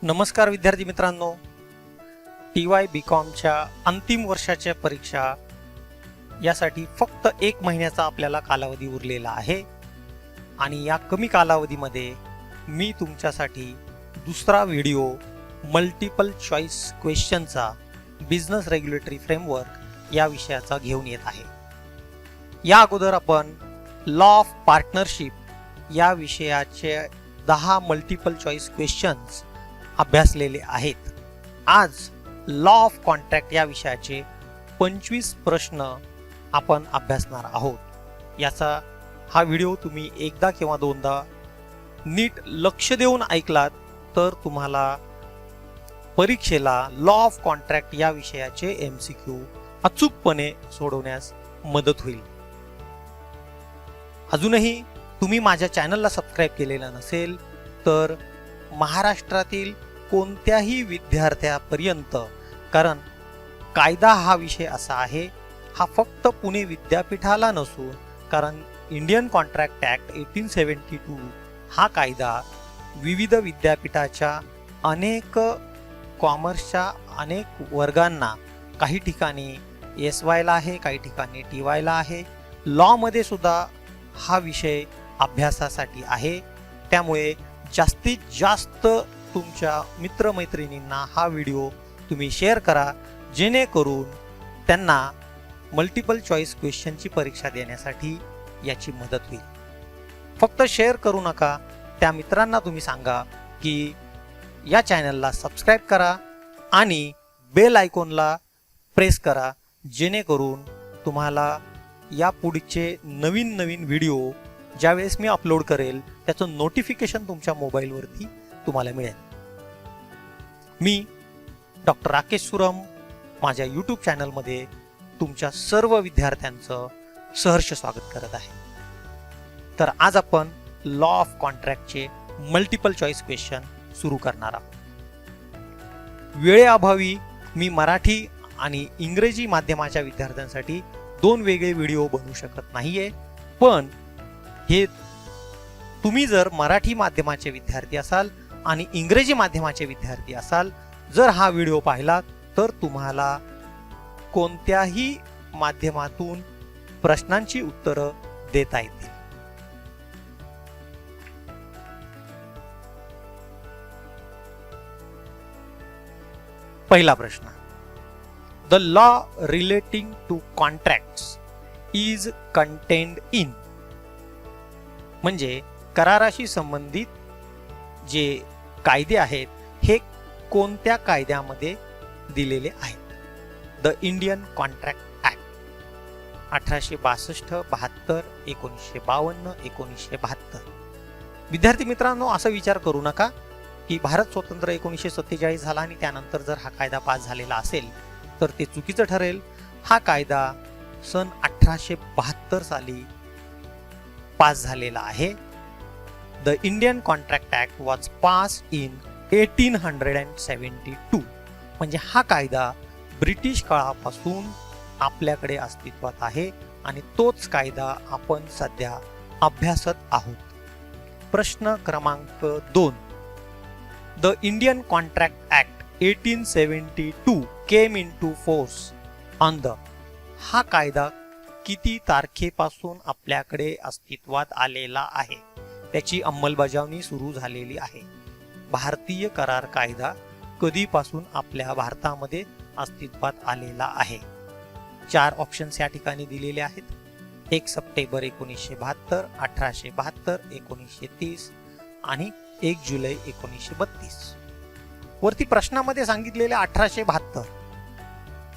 नमस्कार विद्यार्थी मित्रांनो, TY BComच्या अंतिम वर्षाच्या परीक्षा यासाठी फक्त 1 महिन्याचा आपल्याला कालावधी उरलेला आहे आणि या कमी कालावधीमध्ये मी तुमच्यासाठी दुसरा व्हिडिओ मल्टिपल चॉईस क्वेश्चनचा बिझनेस रेग्युलेटरी फ्रेमवर्क या विषयाचा घेऊन येत आहे। या अगोदर आपण लॉ ऑफ पार्टनरशिप या विषयाचे 10 मल्टिपल चॉईस क्वेश्चन्स अभ्यासलेले आहेत। आज लॉ ऑफ कॉन्ट्रॅक्ट या विषयाचे 25 प्रश्न आपण अभ्यासणार आहोत। याचा हा व्हिडिओ तुम्ही एकदा किंवा दोनदा नीट लक्ष देऊन ऐकलात तर तुम्हाला परीक्षेला लॉ ऑफ कॉन्ट्रॅक्ट या विषयाचे MCQ अचूकपणे सोडवण्यास मदत होईल। अजूनही तुम्ही माझ्या चॅनलला सबस्क्राइब केलेलं नसेल तर महाराष्ट्रातील कोणत्याही विद्यार्थ्यापर्यंत, कारण कायदा हा विषय असा आहे, हा फक्त पुणे विद्यापीठाला नसून कारण इंडियन कॉन्ट्रॅक्ट ॲक्ट 1872 हा कायदा विविध विद्यापीठाच्या अनेक कॉमर्सच्या अनेक वर्गांना, काही ठिकाणी SY ला आहे, काही ठिकाणी TY ला आहे, लॉ मध्ये सुद्धा हा विषय अभ्यासासाठी आहे। त्यामुळे जास्तीत जास्त तुमच्या मित्रमैत्रिणींना हा व्हिडिओ तुम्ही शेअर करा, जेणेकरून त्यांना मल्टिपल चॉईस क्वेश्चनची परीक्षा देण्यासाठी याची मदत होईल। फक्त शेअर करू नका, त्या मित्रांना तुम्ही सांगा की या चॅनलला सबस्क्राइब करा आणि बेल आयकॉनला प्रेस करा, जेणेकरून तुम्हाला या पुढचे नवीन व्हिडिओ ज्यावेळेस मी अपलोड करेल त्याचं नोटिफिकेशन तुमच्या मोबाईलवरती तुम्हाला मिळेल। मी डॉक्टर राकेश सुरम माझ्या यूट्यूब चॅनलमध्ये तुमच्या सर्व विद्यार्थ्यांचं सहर्ष स्वागत करत आहे। तर आज आपण लॉ ऑफ कॉन्ट्रॅक्टचे मल्टिपल चॉईस क्वेश्चन सुरू करणार आहोत। वेळेअभावी मी मराठी आणि इंग्रजी माध्यमाच्या विद्यार्थ्यांसाठी 2 वेगळे व्हिडिओ बनवू शकत नाहीये, पण हे तुम्ही जर मराठी माध्यमाचे विद्यार्थी असाल आणि इंग्रजी माध्यमाचे विद्यार्थी असाल, जर हा व्हिडिओ पाहिला तर तुम्हाला कोणत्याही माध्यमातून प्रश्नांची उत्तरं देता येतील। पहिला प्रश्न, the law relating to contracts is contained in, म्हणजे कराराशी संबंधित जे कायदे आहेत हे कोणत्या कायद्यामध्ये दिलेले आहेत? The Indian contract act 1862, 72, 1952, 1972। विद्यार्थी मित्रांनो, असा विचार करू नका की भारत स्वतंत्र 1947 झाला आणि त्यानंतर जर हा कायदा पास झालेला असेल तर ते चुकीचं ठरेल। हा कायदा सन 1872 साली पास झालेला आहे। The Indian contract act was passed in 1872, म्हणजे हा कायदा ब्रिटिश काळापासून आपल्याकडे अस्तित्वात आहे आणि तोच कायदा आपण सध्या अभ्यासत आहोत। प्रश्न क्रमांक 2, the Indian contract act 1872 came into force on the, हा कायदा किती तारखेपासून आपल्याकडे अस्तित्वात आलेला आहे, त्याची अंमलबजावणी सुरू झालेली आहे? भारतीय करार कायदा कधीपासून आपल्या भारतामध्ये अस्तित्वात आलेला आहे? 4 ऑप्शन्स या ठिकाणी दिलेले आहेत। 1 सप्टेंबर 1972, 1872, 1930 आणि 1 जुलै 1932। वरती प्रश्नामध्ये सांगितलेले 1872,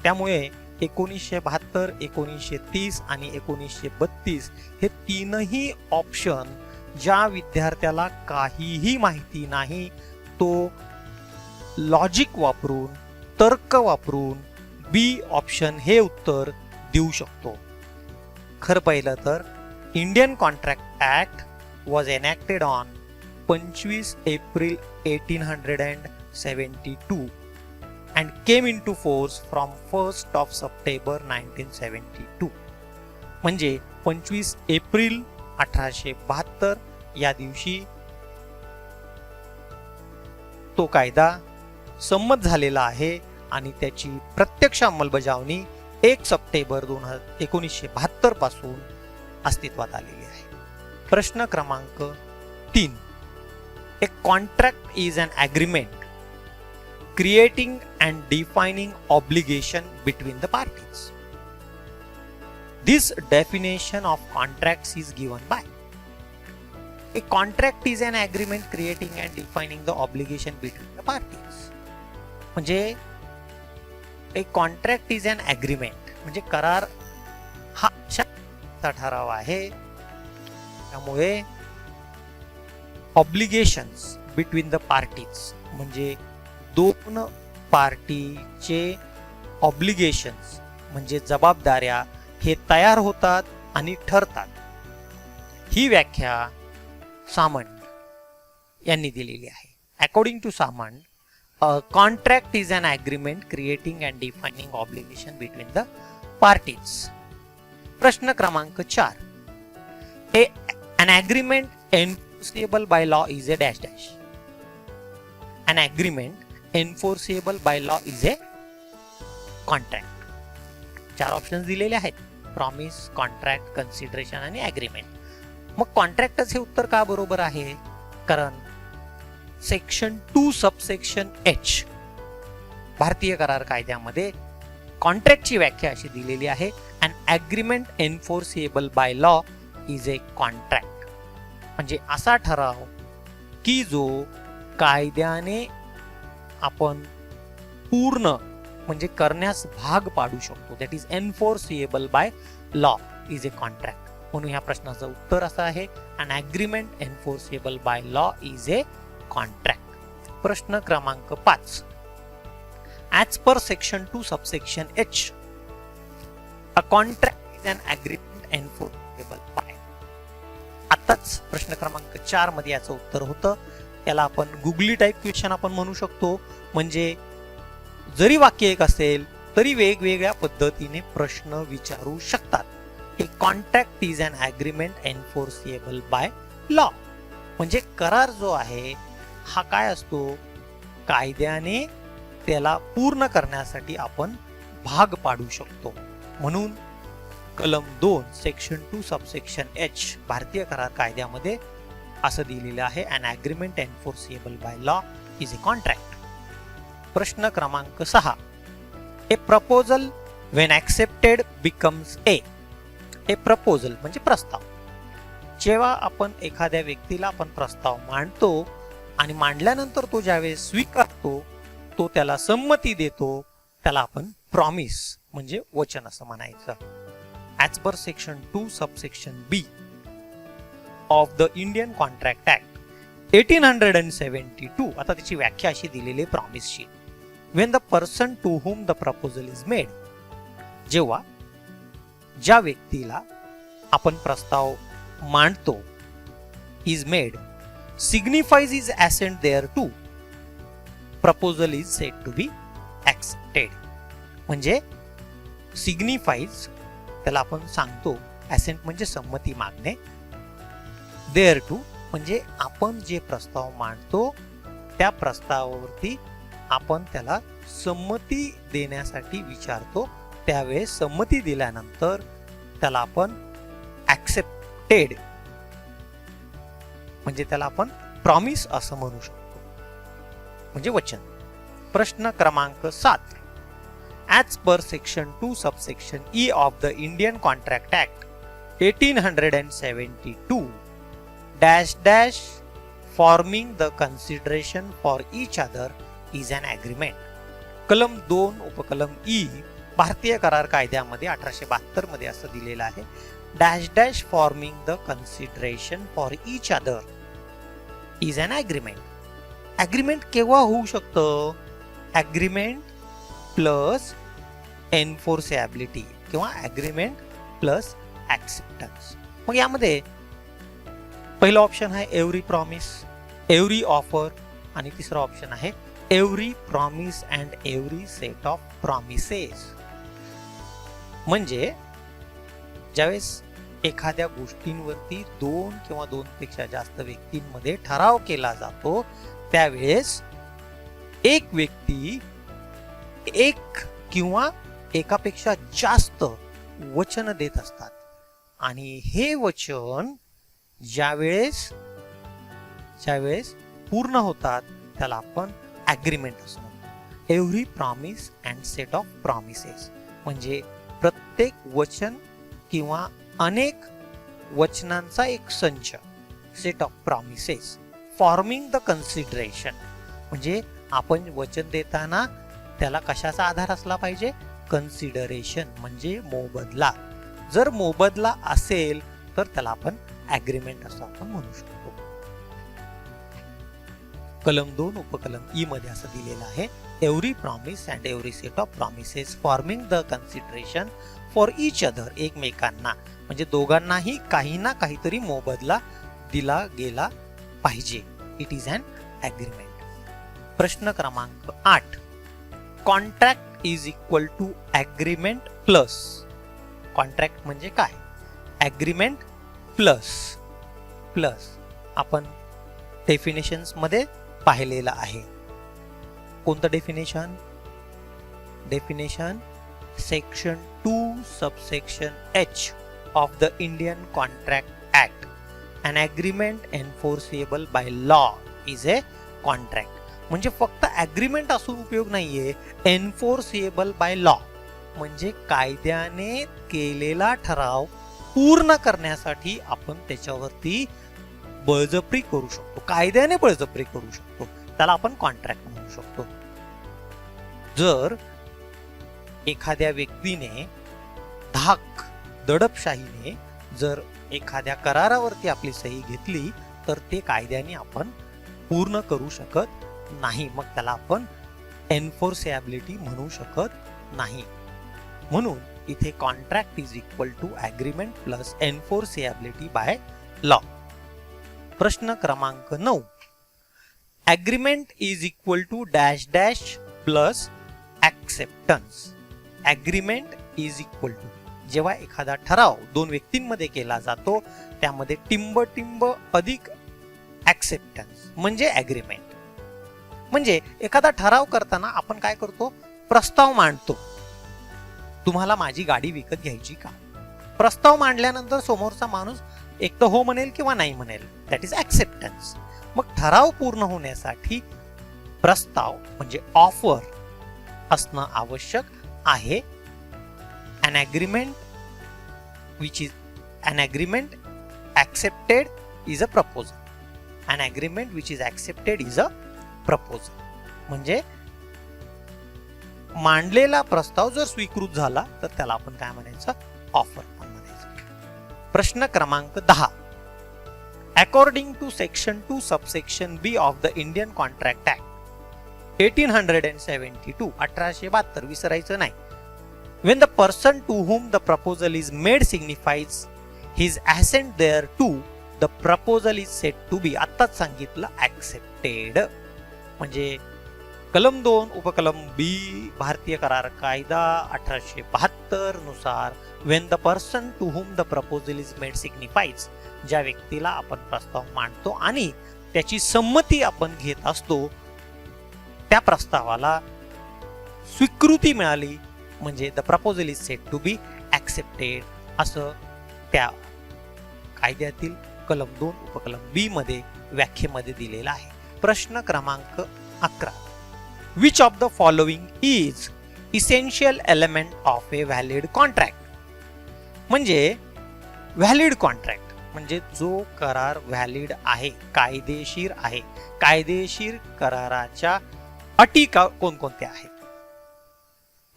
त्यामुळे 1972, 1930 आणि 1932 हे तीनही ऑप्शन ज्या विद्यार्थ्याला काहीही माहिती नाही तो लॉजिक वापरून, तर्क वापरून B ऑप्शन हे उत्तर देऊ शकतो। खरं पाहिलं तर Indian contract act was enacted on 25 April 1872 and came into force from 1st of September 1972, म्हणजे 25 एप्रिल 1872 या दिवशी तो कायदा संमत झालेला आहे आणि त्याची प्रत्यक्ष अंमलबजावणी 1 सप्टेंबर 1972 पासून अस्तित्वात आलेली आहे. प्रश्न क्रमांक 3. A contract is an agreement creating and defining obligation between the parties. This definition of contracts is given by. A contract is an agreement creating and defining the obligation between the parties. म्हणजे a contract is an agreement म्हणजे करार हा अशा ठराव आहे. त्यामुळे obligations between the parties म्हणजे दोन पार्टीचे ऑब्लिगेशन्स म्हणजे जबाबदाऱ्या हे तयार होतात आणि ठरतात. ही व्याख्या सामंत यांनी दिलेली आहे. According to Samant, a contract is an agreement creating and defining obligation between the parties. प्रश्न क्रमांक 4. An agreement enforceable by law is a dash dash. An agreement enforceable by law is a contract. 4 options दिलेले आहेत: promise, contract, consideration आणि agreement. मग कॉन्ट्रॅक्टच हे उत्तर का बरोबर आहे? कारण सेक्शन 2 सबसेक्शन H भारतीय करार कायद्यामध्ये कॉन्ट्रॅक्टची व्याख्या अशी दिलेली आहे: an agreement enforceable by law is a contract. म्हणजे असा ठराव की जो कायद्याने आपण पूर्ण म्हणजे करण्यास भाग पाडू शकतो. That is enforceable by law is a contract. म्हणून ह्या प्रश्नाचं उत्तर असं आहे: an agreement enforceable by law is a contract. प्रश्न क्रमांक 5. As per section 2 subsection H a contract is an agreement enforceable by. आताच प्रश्न क्रमांक 4 मध्ये याचं उत्तर होतं. याला आपण गुगली टाईप क्वेश्चन आपण म्हणू शकतो. म्हणजे जरी वाक्य एक असेल तरी वेगवेगळ्या पद्धतीने प्रश्न विचारू शकतात. A contract is an agreement enforceable by law म्हणजे करार जो आहे हा काय असतो? कायद्याने त्याला पूर्ण करण्यासाठी आपण भाग पाडू शकतो. म्हणून कलम 2 सेक्शन 2 सबसेक्शन H भारतीय करार कायद्यामध्ये असं दिलेलं आहे: an agreement enforceable by law is a contract. प्रश्न क्रमांक 6. A proposal when accepted becomes a. A proposal म्हणजे प्रस्ताव. जेव्हा आपण एखाद्या व्यक्तीला आपण प्रस्ताव मांडतो आणि मांडल्यानंतर तो ज्यावेळेस स्वीकारतो, तो त्याला संमती देतो, त्याला आपण प्रॉमिस म्हणजे वचन असं म्हणायचं. As per section 2 subsection B of the Indian contract act 1872 आता त्याची व्याख्या अशी दिलेली प्रॉमिसची: when the person to whom the proposal is made. जेव्हा ज्या व्यक्तीला आपण प्रस्ताव मांडतो is made signifies is assent there to proposal is said to be accepted. म्हणजे सिग्निफाईज त्याला आपण सांगतो, असेंट म्हणजे संमती मागणे, देअर टू म्हणजे आपण जे प्रस्ताव मांडतो त्या प्रस्तावावरती आपण त्याला संमती देण्यासाठी विचारतो. त्यावेळेस संमती दिल्यानंतर त्याला आपण ऍक्सेप्टेड म्हणजे त्याला आपण प्रॉमिस असं म्हणू शकतो, म्हणजे वचन. प्रश्न क्रमांक 7. As per section 2 subsection E of the Indian contract act 1872 dash dash forming the consideration for each other is an agreement. कलम 2 उपकलम E भारतीय करार कायद्यामध्ये 1872 मध्ये असं दिलेलं आहे: dash dash forming the consideration for each other is an agreement. Agreement केव्हा होऊ शकतं? ॲग्रीमेंट प्लस एन्फोर्सेबिलिटी किंवा ॲग्रीमेंट प्लस ॲक्सेप्टन्स. मग यामध्ये पहिला ऑप्शन आहे एव्हरी प्रॉमिस, एव्हरी ऑफर, आणि तिसरा ऑप्शन आहे every promise and every set of promises. म्हणजे ज्यावेळेस एखाद्या गोष्टींवरती 2 किंवा 2 पेक्षा जास्त व्यक्तींमध्ये ठराव केला जातो त्यावेळेस एक व्यक्ती एक किंवा एकापेक्षा जास्त वचन देत असतात आणि हे वचन ज्यावेळेस पूर्ण होतात त्याला आपण ॲग्रीमेंट असं म्हणतो. Every promise and set of promises म्हणजे प्रत्येक वचन किंवा अनेक वचनांचा एक संच, set of promises forming the consideration म्हणजे आपण वचन देताना त्याला कशाचा आधार असला पाहिजे, कन्सिडरेशन म्हणजे मोबदला. जर मोबदला असेल तर त्याला आपण ॲग्रीमेंट असं आपण म्हणू शकतो. कलम 2 उपकलम ई मध्ये असं दिलेलं आहे, every promise and every set of promises forming the consideration for each other म्हणजे दोघांनाही काही ना काहीतरी मोबदला दिला गेला पाहिजे. It is an agreement. प्रश्न क्रमांक 8, contract is equal to agreement plus. Contract म्हणजे काय, ॲग्रीमेंट प्लस आपण डेफिनेशन्स मध्ये पाहिलेलं आहे. कोणतं definition section 2 subsection H of the Indian contract act. An agreement enforceable by law is a contract. म्हणजे फक्त ॲग्रीमेंट असून उपयोग नाहीये, एन्फोर्सेबल बाय लॉ म्हणजे कायद्याने केलेला ठराव पूर्ण करण्यासाठी आपण त्याच्यावरती बळजबरी करू शकतो, कायद्याने बळजबरी करू शकतो, त्याला आपण कॉन्ट्रॅक्ट म्हणू शकतो. जर एखाद्या व्यक्तीने दडपशाहीने जर एखाद्या करारावरती आपली सही घेतली तर ते कायद्याने आपण पूर्ण करू शकत नाही, मग त्याला आपण एन्फोर्सेबिलिटी म्हणू शकत नाही. म्हणून इथे contract is equal to agreement plus enforceability by law. प्रश्न क्रमांक 9, agreement is equal to dash dash plus acceptance. Agreement is equal to जेव्हा एखादा ठराव दोन व्यक्तींमध्ये केला जातो त्यामध्ये टिंब अधिक ॲक्सेप्टन्स म्हणजे ॲग्रीमेंट. म्हणजे एखादा ठराव करताना आपण काय करतो, प्रस्ताव मांडतो, तुम्हाला माझी गाडी विकत घ्यायची का. प्रस्ताव मांडल्यानंतर समोरचा माणूस एक तर हो म्हणेल किंवा नाही म्हणेल, दॅट इज ॲक्सेप्टन्स. मग ठराव पूर्ण होण्यासाठी प्रस्ताव म्हणजे ऑफर असणं आवश्यक आहे. An agreement accepted is a proposal. An agreement which is accepted is a proposal. म्हणजे मांडलेला प्रस्ताव जर स्वीकृत झाला तर त्याला आपण काय म्हणायचं, ऑफर पण म्हणायचं. प्रश्न क्रमांक 10, according to section 2 subsection B of the Indian contract act 1872 1872 विसरायचं नाही. When the person to whom the proposal is made signifies his assent thereto, the proposal is said to be आत्ताच सांगितलं accepted. म्हणजे कलम 2 उपकलम B भारतीय करार कायदा 1872 नुसार when the person to whom the proposal is made signifies ज्या व्यक्तीला आपण प्रस्ताव मांडतो आणि त्याची संमती आपण घेत असतो त्या प्रस्तावाला स्वीकृती मिळाली म्हणजे the proposal is said to be accepted असं त्या कायद्यातील कलम 2 उपकलम B मध्ये व्याख्येमध्ये दिलेला आहे. प्रश्न क्रमांक 11, which of the following is essential element of A valid contract. म्हणजे व्हॅलिड कॉन्ट्रॅक्ट म्हणजे जो करार व्हॅलिड आहे, कायदेशीर आहे, कायदेशीर कराराच्या अटी कोणकोणत्या आहेत.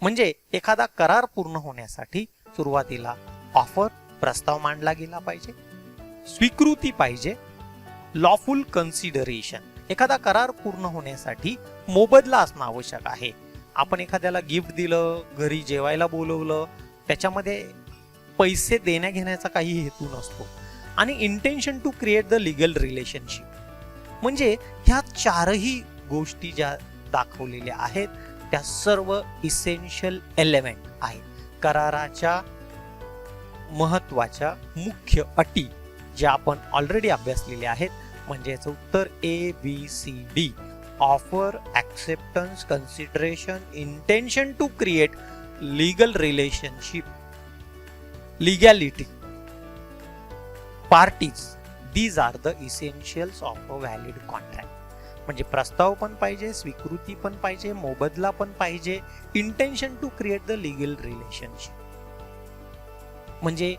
म्हणजे एखादा करार पूर्ण होण्यासाठी सुरुवातीला ऑफर प्रस्ताव मांडला गेला पाहिजे, स्वीकृती पाहिजे, लॉफुल कन्सिडरेशन. एखादा करार पूर्ण होण्यासाठी मोबदला असणं आवश्यक आहे. आपण एखाद्याला गिफ्ट दिलं, घरी जेवायला बोलवलं, त्याच्यामध्ये पैसे देण्या घेण्याचा काही हेतू नसतो. आणि intention to create the legal relationship म्हणजे ह्या चारही गोष्टी ज्या दाखवलेल्या आहेत त्या सर्व इसेन्शियल एलिमेंट आहेत. कराराच्या महत्वाच्या मुख्य अटी ज्या आपण ऑलरेडी अभ्यासलेल्या आहेत. म्हणजे याचं उत्तर ABCD offer, acceptance, consideration, intention to create legal relationship, legality, parties. These are the essentials of a valid contract. म्हणजे प्रस्ताव पण पाहिजे, स्वीकृती पण पाहिजे, मोबदला पण पाहिजे, intention to create the legal relationship. म्हणजे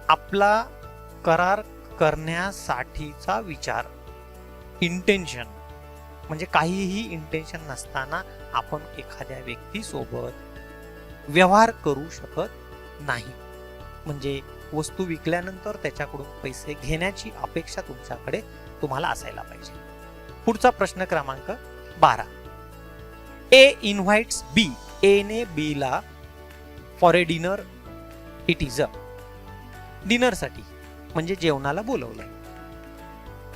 आपला करार करण्यासाठीचा विचार, इंटेन्शन. म्हणजे काहीही इंटेन्शन नसताना आपण एखाद्या व्यक्तीसोबत व्यवहार करू शकत नाही. म्हणजे वस्तू विकल्यानंतर त्याच्याकडून पैसे घेण्याची अपेक्षा तुम्हाला असायला पाहिजे. पुढचा प्रश्न क्रमांक 12. ए इन्व्हाइट्स बी. ए ने बी ला for a dinner. It is a. डिनरसाठी म्हणजे जेवणाला बोलवलंय.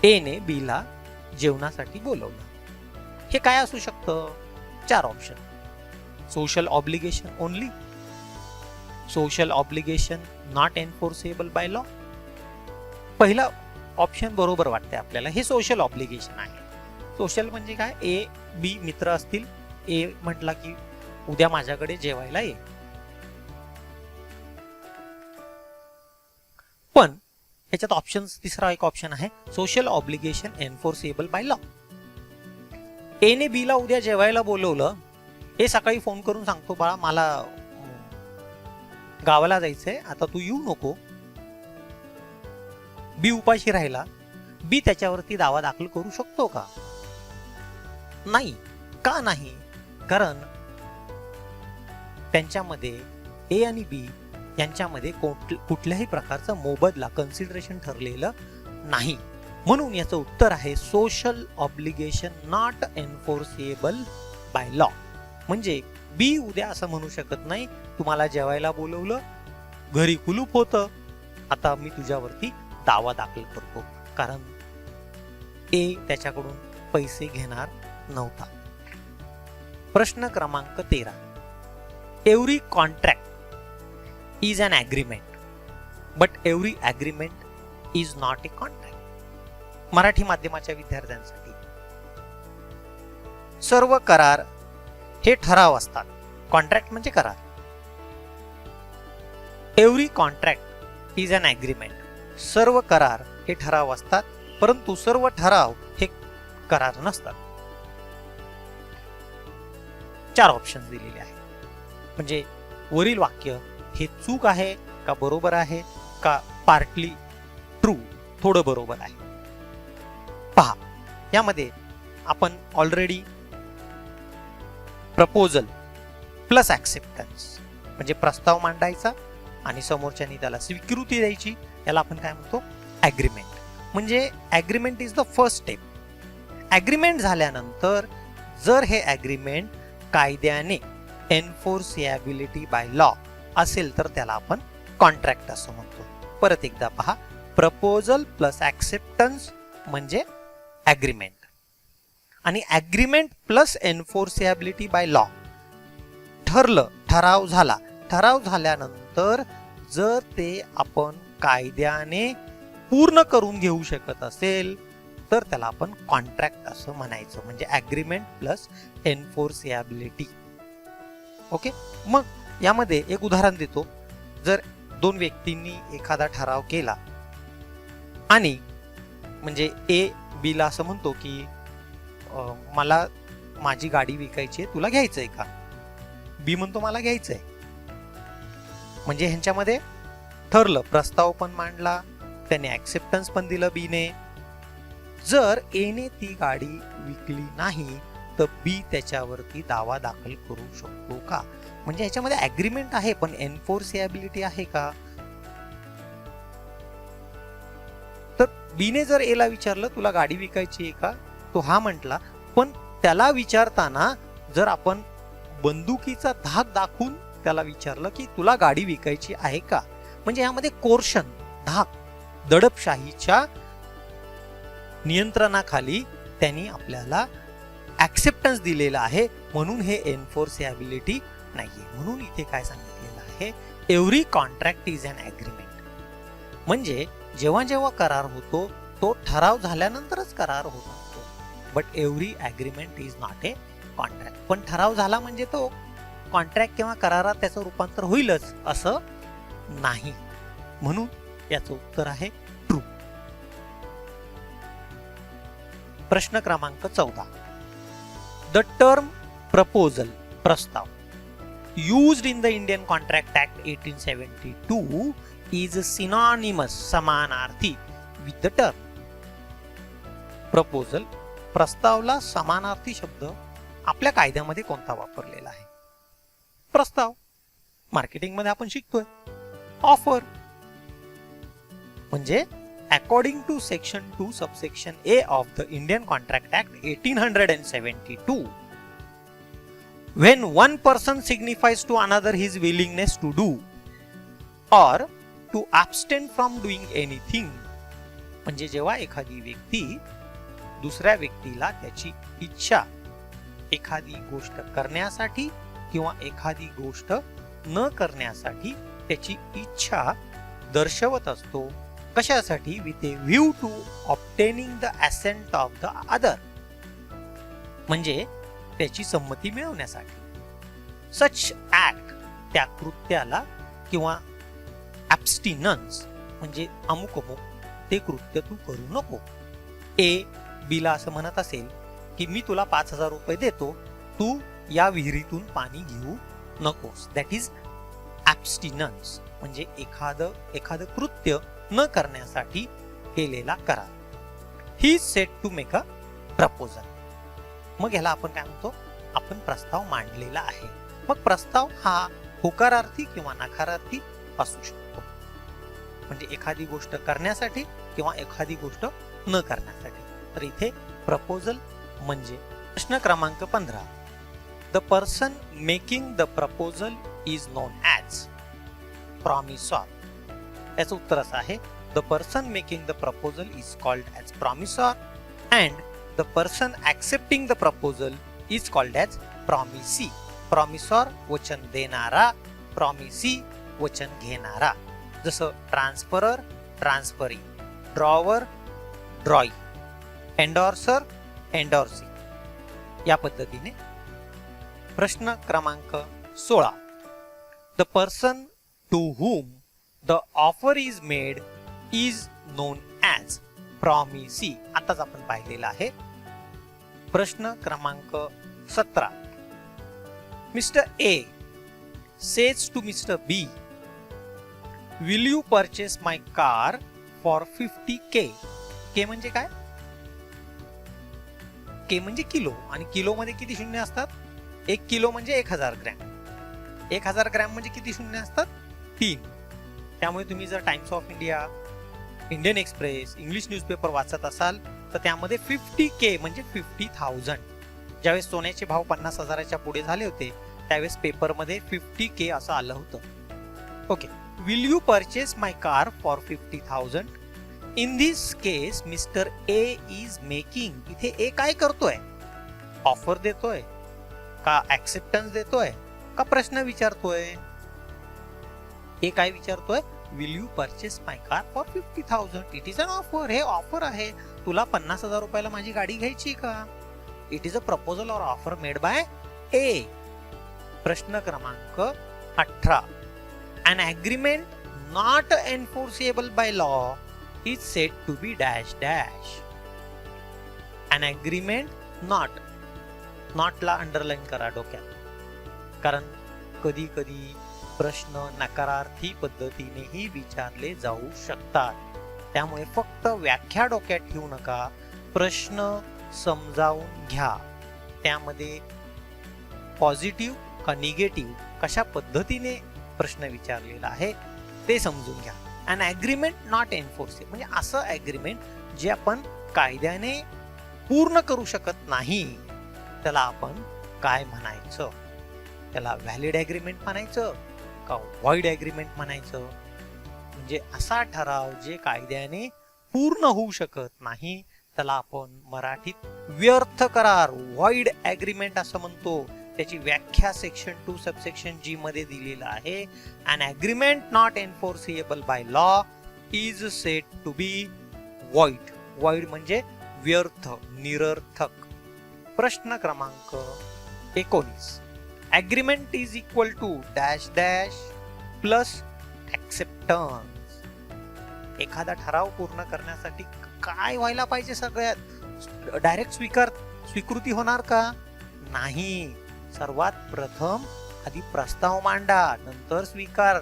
ए ने बी ला जेवणासाठी बोलवलं. हे काय असू शकतं? 4 option. Social obligation only, social obligation not enforceable by law. पहिला ऑप्शन बरोबर वाटते आपल्याला. हे सोशल ऑब्लिगेशन आहे. सोशल म्हणजे काय? ए बी मित्र असतील. ए म्हटला की उद्या माझ्याकडे जेवायला ये. पण याच्यात ऑप्शन तिसरा एक ऑप्शन आहे सोशल ऑब्लिगेशन एन्फोर्सेबल बाय लॉ. ए ने बी ला उद्या जेवायला बोलवलं. ए सकाळी फोन करून सांगतो बाळा मला गावाला जायचंय, आता तू येऊ नको. बी उपाशी राहिला. बी त्याच्यावरती दावा दाखल करू शकतो का? नाही. का नाही? कारण त्यांच्यामध्ये ए आणि बी यांच्यामध्ये कुठल्याही प्रकारचं मोबदला, कन्सिडरेशन ठरलेलं नाही. म्हणून याचं उत्तर आहे social obligation not enforceable by law. म्हणजे बी उद्या असं म्हणू शकत नाही तुम्हाला जेवायला बोलवलं, घरी कुलूप होतं, आता मी तुझ्यावरती दावा दाखल करतो. कारण ए त्याच्याकडून पैसे घेणार नव्हता. प्रश्न क्रमांक 13. Every contract is an agreement but every agreement is not a contract. Marathi माध्यमाच्या विद्यार्थ्यांसाठी सर्व करार हे ठराव असतात. कॉन्ट्रॅक्ट म्हणजे करार. Every contract is an agreement. सर्व करार हे ठराव असतात, परंतु सर्व ठराव हे करार नसतात. 4 ऑप्शन दिलेले आहेत. म्हणजे वरील वाक्य हे चूक आहे का बरोबर आहे का पार्टली ट्रू, थोडं बरोबर आहे. पहा, यामध्ये आपण ऑलरेडी प्रपोजल प्लस ऍक्सेप्टन्स म्हणजे प्रस्ताव मांडायचा आणि समोरच्यानी त्याला स्वीकृती द्यायची, याला आपण काय म्हणतो? ॲग्रीमेंट. म्हणजे agreement is the first step. Agreement झाल्यानंतर जर हे ॲग्रीमेंट कायद्याने एन्फोर्सिएबिलिटी बाय लॉ असेल तर त्याला आपण कॉन्ट्रॅक्ट असं म्हणतो. परत एकदा पहा, प्रपोजल प्लस ऍक्सेप्टन्स म्हणजे ॲग्रीमेंट आणि ॲग्रीमेंट प्लस एन्फोर्सिएबिलिटी बाय लॉ. ठरलं, ठराव झाला. ठराव झाल्यानंतर जर ते आपण कायद्याने पूर्ण करून घेऊ शकत असेल तर त्याला आपण कॉन्ट्रॅक्ट असं म्हणायचं. म्हणजे ॲग्रीमेंट प्लस एन्फोर्सिएबिलिटी. ओके. मग यामध्ये एक उदाहरण देतो. जर 2 व्यक्तींनी एखादा ठराव केला आणि म्हणजे ए बी ला असं म्हणतो की मला माझी गाडी विकायची आहे, तुला घ्यायचंय का? बी म्हणतो मला घ्यायचंय. म्हणजे ह्यांच्यामध्ये ठरलं, प्रस्ताव पण मांडला, त्याने ऍक्सेप्टन्स पण दिलं बीने. जर एने ती गाडी विकली नाही तर बी त्याच्यावरती दावा दाखल करू शकतो का? म्हणजे ह्याच्यामध्ये ॲग्रीमेंट आहे पण एन्फोर्सिएबिलिटी आहे का? तर बीने जर एला विचारलं तुला गाडी विकायची आहे का, तो हा म्हटला, पण त्याला विचारताना जर आपण बंदुकीचा धाक दाखवून त्याला विचारलं की तुला गाडी विकायची आहे का, म्हणजे यामध्ये कोर्शन, धाक, दडपशाहीच्या नियंत्रणाखाली त्यांनी आपल्याला ऍक्सेप्टन्स दिलेला आहे, म्हणून हे एन्फोर्सिएबिलिटी नाहीये. म्हणून इथे काय सांगितलेलं आहे, every contract is an agreement. म्हणजे जेव्हा जेव्हा करार होतो तो ठराव झाल्यानंतरच करार होत असतो. But every agreement is not a contract. पण ठराव झाला म्हणजे तो कॉन्ट्रॅक्ट किंवा करारात त्याचं रूपांतर होईलच असं नाही. म्हणून याचं उत्तर आहे ट्रू. प्रश्न क्रमांक 14. द टर्म प्रपोजल, प्रस्ताव, used in the Indian Contract Act 1872 is synonymous, समानार्थी with the term. प्रपोजल, प्रस्तावला समानार्थी शब्द आपल्या कायद्यामध्ये कोणता वापरलेला आहे? प्रस्ताव. मार्केटिंग मध्ये आपण शिकतोय ऑफर. म्हणजे according to section 2 subsection A of the Indian Contract Act 1872, when one person signifies to another his willingness to do or to abstain from doing anything, म्हणजे जेव्हा एखादी व्यक्ती दुसऱ्या व्यक्तीला त्याची इच्छा एखादी गोष्ट करण्यासाठी किंवा एखादी गोष्ट न करण्यासाठी त्याची इच्छा दर्शवत असतो. कशासाठी? With a view to obtaining the assent of the other, म्हणजे त्याची संमती मिळवण्यासाठी. सच ऍक्ट, त्या कृत्याला किंवा ॲब्स्टिनन्स म्हणजे अमुक अमुक ते कृत्य तू करू नको. ए बीला असं म्हणत असेल की मी तुला 5,000 रुपये देतो, तू या विहिरीतून पाणी घेऊ नकोस. दॅट इज ॲब्स्टिनन्स, म्हणजे एखादं कृत्य न करण्यासाठी केलेला करार. ही set to make a proposal. मग याला आपण काय म्हणतो? आपण प्रस्ताव मांडलेला आहे. मग प्रस्ताव हा होकारार्थी किंवा नकारार्थी असू शकतो. म्हणजे एखादी गोष्ट करण्यासाठी किंवा एखादी गोष्ट न करण्यासाठी. तर इथे प्रपोजल म्हणजे. प्रश्न क्रमांक 15. The person making the proposal is known as promisor. याचं उत्तर असं आहे, the person making the proposal is called as promisor and the person accepting the proposal is called as promisee. Promisor वचन देणारा, प्रॉमिसी वचन घेणारा. जसं ट्रान्सफरर, ट्रान्सफरी, ड्रॉवर, ड्रॉई, एंडॉर्सर, एंडॉर्सी, या पद्धतीने. प्रश्न क्रमांक 16. The person to whom the offer is made is known as promisee. आताच आपण पाहिलेला आहे. प्रश्न क्रमांक 17. Mister A says to mister B, will you purchase my car for 50K. K म्हणजे काय? के म्हणजे किलो, आणि किलो मध्ये किती शून्य असतात? 1 किलो म्हणजे 1000 ग्रॅम. 1000 ग्रॅम म्हणजे किती शून्य असतात? 3. त्यामुळे तुम्ही जर times of India, Indian express, English newspaper वाचत असाल तर त्यामध्ये 50K म्हणजे 50,000. ज्यावेळेस सोन्याचे भाव 50,000च्या पुढे झाले होते त्यावेळेस पेपरमध्ये 50K असं आलं होतं. Okay. Will you purchase my car for 50,000. In this case mister A is making. इथे ए काय करतोय? ऑफर देतोय का ऍक्सेप्टन्स देतोय का प्रश्न विचारतोय? ए काय विचारतोय? Will you purchase my car for 50,000. It is an offer. हे ऑफर आहे. तुला 50,000 रुपयाला माझी गाडी घ्यायची का? It is a proposal or offer made by A. प्रश्न क्रमांक 18. An agreement not enforceable by law is said to be dash dash. An agreement not ला अंडरलाईन करा डोक्यात, कारण कधी कधी प्रश्न नकारार्थी पद्धतीनेही विचारले जाऊ शकतात. त्यामुळे फक्त व्याख्या डोक्यात ठेवू नका, प्रश्न समजावून घ्या. त्यामध्ये पॉझिटिव्ह का निगेटिव्ह कशा पद्धतीने प्रश्न विचारलेला आहे ते समजून घ्या. अन ॲग्रीमेंट नॉट एन्फोर्सेबल म्हणजे असं ॲग्रीमेंट जे आपण कायद्याने पूर्ण करू शकत नाही त्याला आपण काय म्हणायचं? त्याला व्हॅलिड ॲग्रीमेंट म्हणायचं का व्हॉइड ॲग्रीमेंट म्हणायचं? म्हणजे असा ठराव जे कायद्याने पूर्ण होऊ शकत नाही त्याला आपण मराठीत व्यर्थ करार, व्हॉइड ॲग्रीमेंट असं म्हणतो. त्याची व्याख्या सेक्शन 2 सबसेक्शन G मध्ये दिलेला आहे. An agreement not enforceable by law is said to be void. Void म्हणजे व्यर्थ, निरर्थक. प्रश्न क्रमांक 19. Agreement is equal to dash dash plus acceptance. एखादा ठराव पूर्ण करण्यासाठी काय व्हायला पाहिजे? सगळ्यात डायरेक्ट स्वीकृती होणार का? नाही. सर्वात प्रथम आधी प्रस्ताव मांडा, नंतर स्वीकार.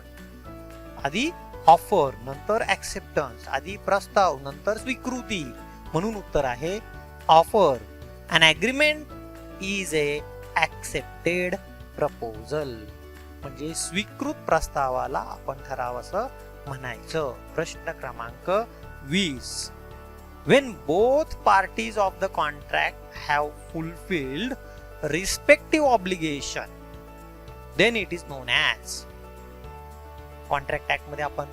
आधी ऑफर, नंतर ऍक्सेप्टन्स. आधी प्रस्ताव, नंतर स्वीकृती. म्हणून उत्तर आहे offer. An agreement is a accepted proposal. म्हणजे स्वीकृत प्रस्तावाला आपण ठराव असं म्हणायचं. प्रश्न क्रमांक 20. When both parties of the contract have fulfilled respective obligation, then it is known as. Contract act मध्ये आपण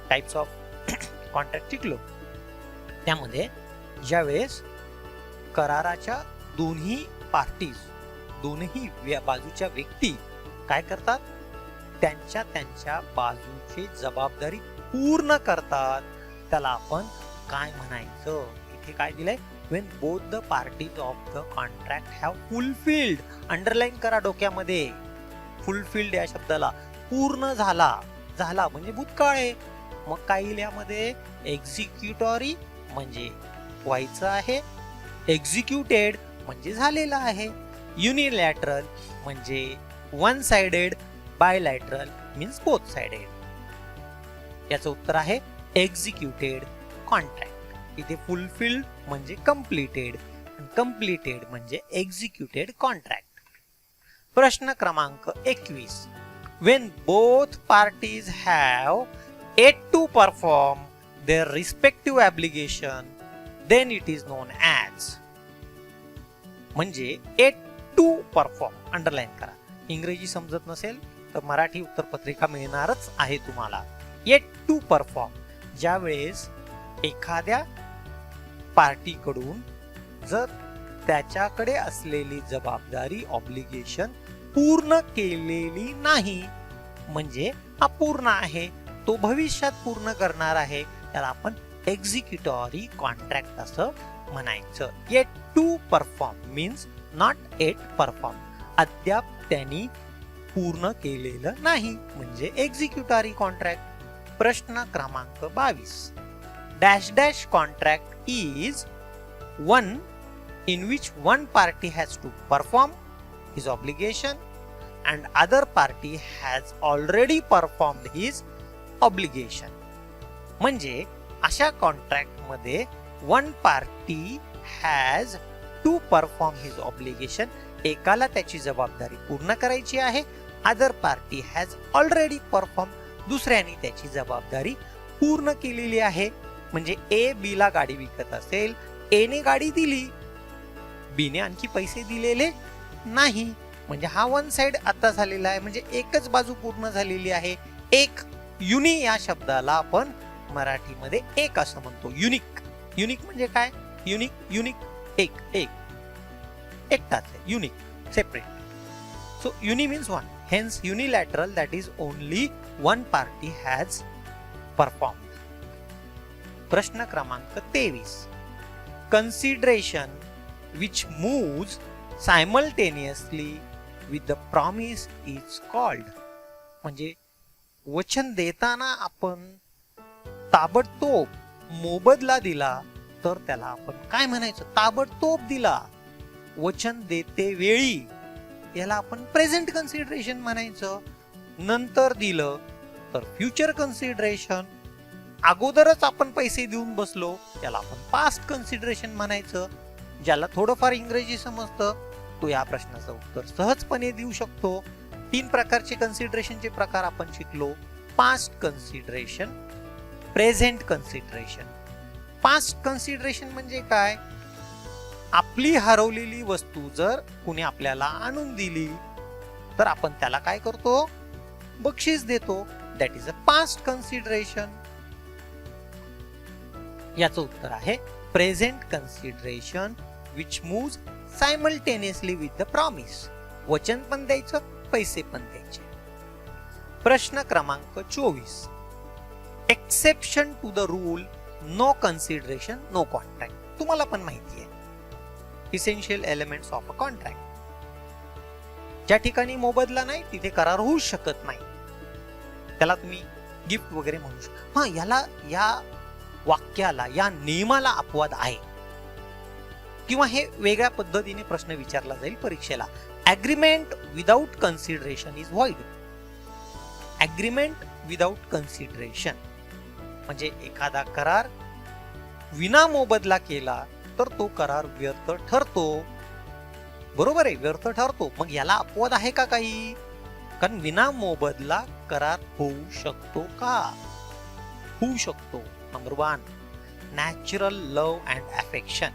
टाइप्स ऑफ कॉन्ट्रॅक्ट शिकलो. त्यामध्ये ज्यावेळेस कराराच्या दोन्ही पार्टीज, दोन्ही बाजूच्या व्यक्ती काय करतात? त्यांच्या बाजूची जबाबदारी पूर्ण करतात, त्याला आपण काय म्हणायचं? इथे काय दिलंय? When both the parties of the contract have fulfilled. Underline करा डोक्यामध्ये. फुलफिल्ड या शब्दाला. पूर्ण झाला म्हणजे भूतकाळ आहे. मग काही यामध्ये एक्झिक्युटोरी म्हणजे व्हायचं आहे, एक्झिक्युटेड म्हणजे झालेला आहे, युनिलॅटरल म्हणजे one sided, bilateral means both sided. याचं उत्तर आहे एक्झिक्युटेड कॉन्ट्रॅक्ट. इथे फुलफिल्ड म्हणजे कम्प्लिटेड, कम्प्लिटेड म्हणजे एक्झिक्युटेड कॉन्ट्रॅक्ट. प्रश्न क्रमांक 21. When both parties have yet to perform their respective obligation, then it is known as. म्हणजे yet to perform अंडरलाईन करा. इंग्रजी समजत नसेल तर मराठी उत्तरपत्रिका मिळणारच आहे तुम्हाला. yet to perform ज्या वेळेस एखाद्या पार्टीकडून जर त्याच्याकडे असलेली जबाबदारी, ऑब्लिगेशन पूर्ण केलेली नाही म्हणजे अपूर्ण आहे, तो भविष्यात पूर्ण करणार आहे, त्याला आपण एक्झिक्युटोरी कॉन्ट्रॅक्ट असं म्हणायचं. Yet to perform means not yet perform. अद्याप त्यांनी पूर्ण केलेलं नाही म्हणजे एक्झिक्युटोरी कॉन्ट्रॅक्ट. प्रश्न क्रमांक 22. Dash dash contract is one in which one party has to perform his obligation and other party has already performed his obligation. म्हणजे अशा कॉन्ट्रॅक्ट मध्ये one party has to perform his obligation. एकाला त्याची जबाबदारी पूर्ण करायची आहे. Other party has already perform. दुसऱ्याने त्याची जबाबदारी पूर्ण केलेली आहे. म्हणजे ए बी ला गाडी विकत असेल, ए ने गाडी दिली, बीने आणखी पैसे दिलेले नाही म्हणजे हा वन साइड आता झालेला आहे, म्हणजे एकच बाजू पूर्ण झालेली आहे. एक युनि या शब्दाला आपण मराठीमध्ये एक असं म्हणतो. युनिक. युनिक म्हणजे काय? युनिक एक एकटाच आहे. Unique separate. So uni means one. Hence unilateral that is only one party has perform. प्रश्न क्रमांक 23. Consideration which moves simultaneously with the promise is called. म्हणजे वचन देताना आपण ताबडतोब मोबदला दिला तर त्याला आपण काय म्हणायचं? ताबडतोब दिला. वचन देते वेळी याला आपण प्रेझेंट कन्सिडरेशन म्हणायचं. नंतर दिलं तर फ्युचर कन्सिडरेशन. अगोदरच आपण पैसे देऊन बसलो त्याला आपण पास्ट कन्सिडरेशन म्हणायचं. ज्याला थोडंफार इंग्रजी समजतं तो या प्रश्नाचं उत्तर सहजपणे देऊ शकतो. 3 प्रकारचे कन्सिडरेशनचे प्रकार आपण शिकलो. Past consideration, present consideration. Past consideration म्हणजे काय? आपली हरवलेली वस्तू जर कुणी आपल्याला आणून दिली तर आपण त्याला काय करतो? बक्षीस देतो. That is a past consideration. याचं उत्तर आहे present consideration which moves simultaneously with the promise. वचन पण द्यायचं, पैसे पण द्यायचे. प्रश्न क्रमांक 24. Exception to the rule no consideration no contract. तुम्हाला पण माहिती आहे essential elements of a contract. ज्या ठिकाणी मोबदला नाही तिथे करार होऊ शकत नाही. त्याला तुम्ही गिफ्ट वगैरे म्हणू शकता. हा, याला, या वाक्याला, या नियमाला अपवाद आहे, किंवा हे वेगळ्या पद्धतीने प्रश्न विचारला जाईल परीक्षेला. Agreement without consideration is void. Agreement without consideration म्हणजे एखादा करार विना मोबदला केला तर तो करार व्यर्थ ठरतो. बरोबर आहे, व्यर्थ ठरतो. मग याला अपवाद आहे का काही? कारण विना मोबदला करार होऊ शकतो का? होऊ शकतो. Number 1, natural love and affection.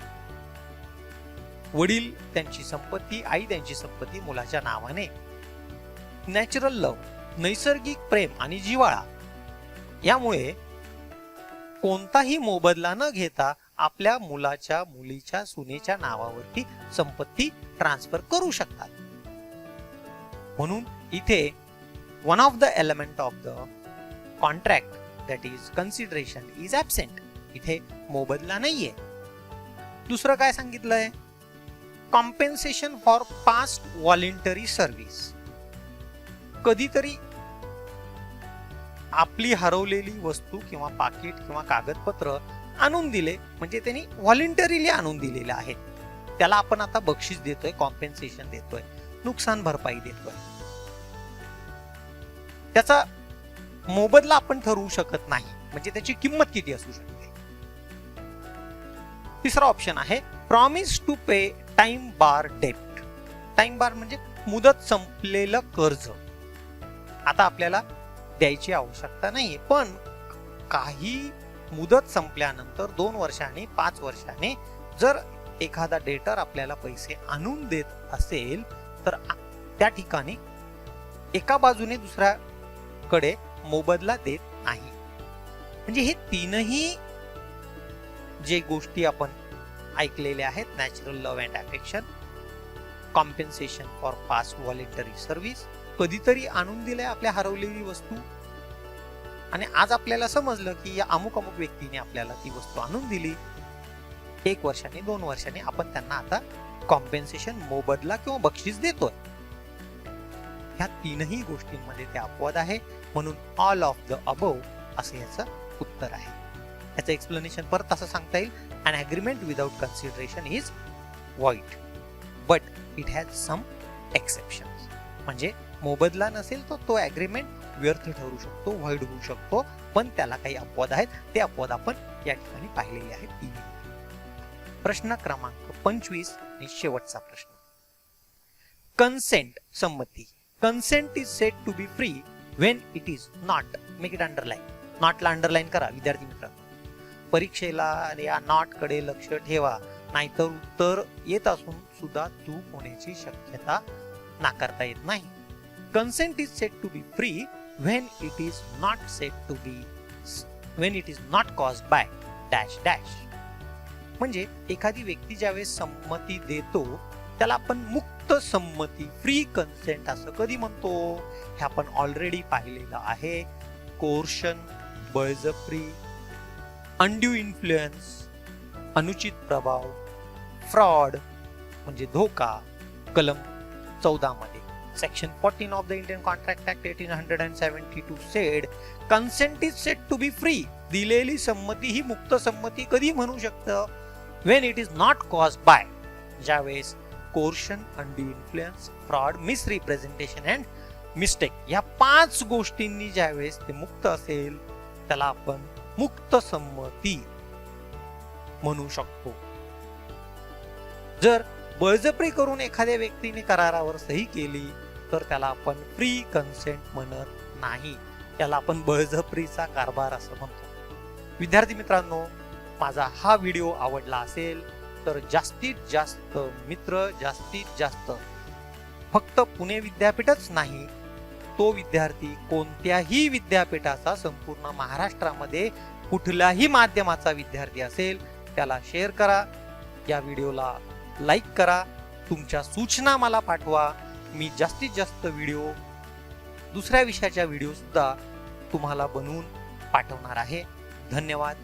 वडील त्यांची संपत्ती, आई त्यांची संपत्ती मुलाच्या नावाने. नॅचरल लव्ह, नैसर्गिक प्रेम आणि जिव्हाळा, यामुळे कोणताही मोबदला न घेता आपल्या मुलाच्या, मुलीच्या, सुनेच्या नावावरती संपत्ती ट्रान्सफर करू शकतात. म्हणून इथे one of the element of the contract that is consideration is absent. इथे मोबदला नाहीये. दुसरं काय सांगितलंय? Compensation for past voluntary service. कधीतरी आपली हरवलेली वस्तू किंवा पाकिट किंवा कागदपत्र आणून दिले, म्हणजे त्यांनी व्हॉलेंटरीली आणून दिलेले आहेत, त्याला आपण आता बक्षीस देतोय, कॉम्पेन्सेशन देतोय, नुकसान भरपाई देतोय. त्याचा मोबदला आपण ठरवू शकत नाही, म्हणजे त्याची किंमत किती असू शकते. तिसरा ऑप्शन आहे प्रॉमिस टू पे टाइम बार डेब्ट. टाइम बार म्हणजे मुदत संपलेलं कर्ज. आता आपल्याला द्यायची आवश्यकता नाहीये, पण काही मुदत संपल्यानंतर 2 वर्षांनी, 5 वर्षांनी जर एखादा डेटर आपल्याला पैसे आणून देत असेल तर त्या ठिकाणी एका बाजूने दुसऱ्याकडे मोबदला देत नाही. म्हणजे हे तीनही जे गोष्टी आपण ऐकलेल्या आहेत, natural love and affection, compensation for past voluntary service, कधीतरी आणून दिले आपल्या हरवलेली वस्तू, आणि आज आपल्याला समजलं की या अमुक अमुक व्यक्तीने आपल्याला ती वस्तू आणून दिली, 1 वर्षाने 2 वर्षाने आपण त्यांना आता कॉम्पेन्सेशन, मोबदला किंवा बक्षीस देतोय. ह्या तीनही गोष्टींमध्ये ते अपवाद आहे. म्हणून ऑल ऑफ द अबोव असं याचं उत्तर आहे. याचं एक्सप्लेनेशन परत असं सांगता येईल, an agreement without consideration is void but it has some exceptions. म्हणजे मोबदला नसेल तर तो ॲग्रीमेंट व्यर्थ ठरू शकतो, व्हॉइड होऊ शकतो, पण त्याला काही अपवाद आहेत. ते अपवाद आपण या ठिकाणी पाहिलेले आहेत. प्रश्न क्रमांक 25 आणि शेवटचा प्रश्न. कन्सेंट, संमती. Consent is said to be free when it is not. Make it underline. नॉटला अंडरलाईन करा विद्यार्थी मित्रांनो. परीक्षेला या नॉट कडे लक्ष ठेवा, नाहीतर उत्तर येत असून सुद्धा चूक होण्याची शक्यता नाकारता येत नाही. Consent is said to be free when it is not caused by dash dash. म्हणजे एखादी व्यक्ती ज्यावेळेस संमती देतो त्याला आपण मुक्त संमती, फ्री कन्सेंट असं कधी म्हणतो? हे आपण ऑलरेडी पाहिलेलं आहे. कोर्शन, बळजबरी, अनड्यू इन्फ्लुएन्स, अनुचित प्रभाव, फ्रॉड म्हणजे धोका. कलम 14 मध्ये Section 14 of the Indian Contract Act 1872 said consent is said to be free. दिलेली संमती ही मुक्त संमती कधी म्हणू शकतं? When it is not caused by, ज्यावेळेस coercion, undue influence, fraud, misrepresentation and mistake या 5 गोष्टींनी ज्यावेळेस ते मुक्त असेल त्याला आपण मुक्त संमती म्हणू शकतो. जर बळजबरी करून एखाद्या व्यक्तीने करारावर सही केली तर त्याला आपण फ्री कन्सेंट म्हणत नाही, त्याला आपण बळजबरीचा कारभार असं म्हणतो. विद्यार्थी मित्रांनो, माझा हा व्हिडिओ आवडला असेल तर जास्तीत जास्त मित्र, जास्तीत जास्त फक्त पुणे विद्यापीठच नाही, तो विद्यार्थी कोणत्याही विद्यापीठाचा, संपूर्ण महाराष्ट्रामध्ये कुठल्याही माध्यमाचा विद्यार्थी असेल त्याला शेअर करा, या व्हिडिओला लाईक करा, तुमच्या सूचना मला पाठवा. मी जास्तीत जास्त व्हिडिओ, दुसऱ्या विषयाच्या व्हिडिओ सुद्धा तुम्हाला बनवून पाठवणार आहे. धन्यवाद.